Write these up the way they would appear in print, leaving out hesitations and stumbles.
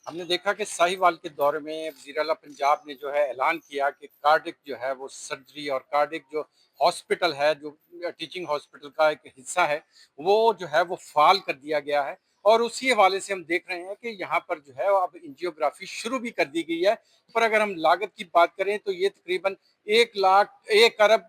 हमने देखा कि साहिवाल के दौरे में वज़ीर आला पंजाब ने जो है ऐलान किया कि कार्डिक जो है वो सर्जरी और कार्डिक जो हॉस्पिटल है, जो टीचिंग हॉस्पिटल का एक हिस्सा है, वो जो है वो फ़ाल कर दिया गया है। और उसी हवाले से हम देख रहे हैं कि यहाँ पर जो है अब एंजियोग्राफ़ी शुरू भी कर दी गई है। पर अगर हम लागत की बात करें तो ये तकरीबन 1 लाख 1 अरब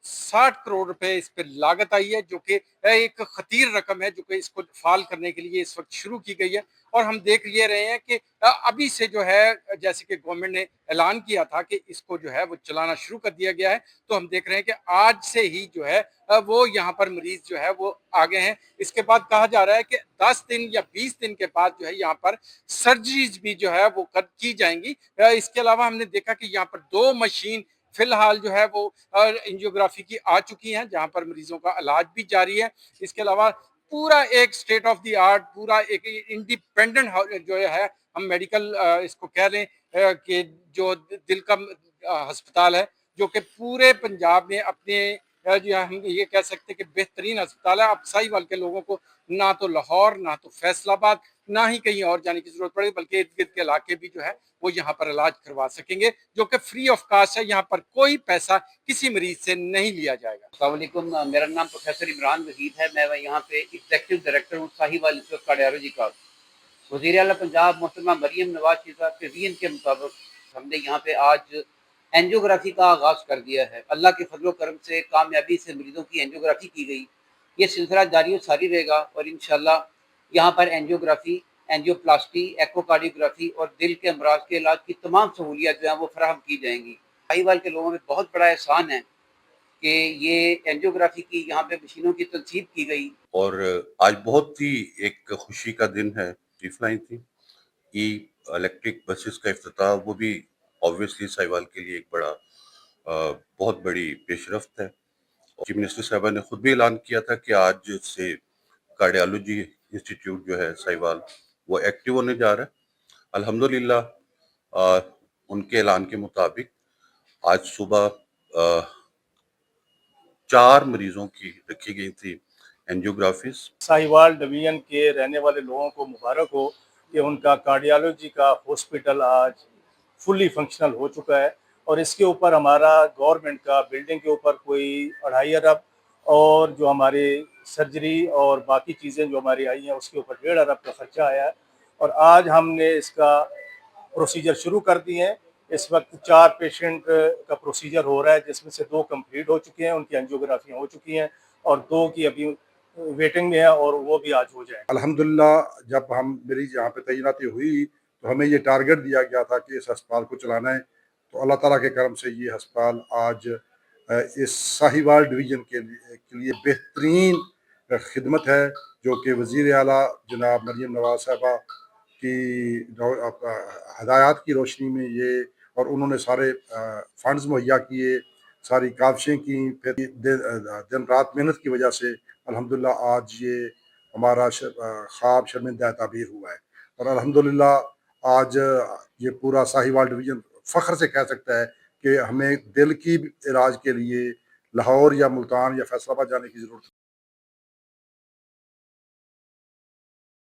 60 करोड़ रुपए इस पे लागत आई है, जो कि एक खतीर रकम है, जो कि इसको फ़ाल करने के लिए इस वक़्त शुरू की गई है। और हम देख ये रहे हैं कि अभी से जो है जैसे कि गवर्नमेंट ने ऐलान किया था कि इसको जो है वो चलाना शुरू कर दिया गया है, तो हम देख रहे हैं कि आज से ही जो है वो यहाँ पर मरीज जो है वो आ गए हैं। इसके बाद कहा जा रहा है कि 10 दिन या 20 दिन के बाद जो है यहाँ पर सर्जरीज भी जो है वो की जाएंगी। इसके अलावा हमने देखा कि यहाँ पर 2 मशीन फिलहाल जो है वो एंजियोग्राफी की आ चुकी हैं, जहाँ पर मरीजों का इलाज भी जारी है। इसके अलावा पूरा एक स्टेट ऑफ द आर्ट, पूरा एक इंडिपेंडेंट जो है हम मेडिकल इसको कह लें कि जो दिल का अस्पताल है, जो कि पूरे पंजाब में अपने जो हम ये कह सकते हैं कि बेहतरीन अस्पताल है। अब साहिवाल के लोगों को ना तो लाहौर, ना तो फैसलाबाद, ना ही कहीं और जाने की जरूरत पड़ेगी, बल्कि इर्द गिर्द के इलाके भी जो है वो यहाँ पर इलाज करवा सकेंगे, जो कि फ्री ऑफ कास्ट है। यहाँ पर कोई पैसा किसी मरीज से नहीं लिया जाएगा। अस्सलाम वालेकुम, मेरा नाम प्रोफेसर इमरान वहीद है। मैं यहाँ पे एग्जीक्यूटिव डायरेक्टर हूँ साहिवाल इंस्टीट्यूट ऑफ कार्डियोलॉजी का। वज़ीर आला पंजाब मोहतरमा मरियम नवाज शरीफ के विजन के मुताबिक हमने यहाँ पे आज एंजियोग्राफी का आगाज़ कर दिया है। अल्लाह के फजल करम से कामयाबी से मरीजों की एंजियोग्राफी की गई। ये सिलसिला जारी और सारी रहेगा और इंशाल्लाह यहाँ पर एंजियोग्राफी, एंजियोप्लास्टी, एकोकार्डियोग्राफी और दिल के अमराज के इलाज की तमाम सहूलियत जो है वो फराहम की जाएंगी। साहिवाल के लोगों में बहुत बड़ा एहसान है कि ये एंजियोग्राफी की यहाँ पे मशीनों की तनसीब की गई। और आज बहुत ही एक खुशी का दिन है। लीफ लाइन थी, ई इलेक्ट्रिक बसेस का इफ्तिताह, वो भी ऑब्वियसली साहिवाल के लिए एक बड़ा बहुत बड़ी पेशरफ्त है। चीफ मिनिस्टर साहबा ने खुद भी ऐलान किया था कि आज से कार्डियोलॉजी इंस्टीट्यूट जो है साहिवाल वो एक्टिव होने जा रहा है। अल्हम्दुलिल्लाह, उनके ऐलान के मुताबिक आज सुबह 4 मरीजों की रखी गई थी एंजियोग्राफीज। साहिवाल डिवीजन के रहने वाले लोगों को मुबारक हो कि उनका कार्डियोलॉजी का हॉस्पिटल आज फुली फंक्शनल हो चुका है। और इसके ऊपर हमारा गवर्नमेंट का बिल्डिंग के ऊपर कोई 2.5 अरब और जो हमारे सर्जरी और बाकी चीज़ें जो हमारी आई हैं उसके ऊपर 1.5 अरब का खर्चा आया है। और आज हमने इसका प्रोसीजर शुरू कर दिए हैं। इस वक्त 4 पेशेंट का प्रोसीजर हो रहा है, जिसमें से 2 कंप्लीट हो चुके हैं, उनकी एंजियोग्राफी हो चुकी हैं और 2 की अभी वेटिंग में है और वो भी आज हो जाए। अल्हम्दुलिल्लाह, जब हम मेरी यहाँ पे तैनाती हुई तो हमें ये टारगेट दिया गया था कि इस अस्पताल को चलाना है। तो अल्लाह ताला के करम से ये अस्पताल आज इस साहिवाल डिवीज़न के लिए बेहतरीन खिदमत है, जो कि वज़ीर आला जनाब मरियम नवाज़ साहबा की हदायत की रोशनी में ये, और उन्होंने सारे फंड्स मुहैया किए, सारी काविशें की, फिर दिन रात मेहनत की वजह से अल्हम्दुलिल्लाह आज ये हमारा ख्वाब शर्मिंदा ताबीर हुआ है। और अल्हम्दुलिल्लाह आज ये पूरा साहिवाल डिवीज़न फ़ख्र से कह सकता है कि हमें दिल की इलाज के लिए लाहौर या मुल्तान या फैसलाबाद जाने की ज़रूरत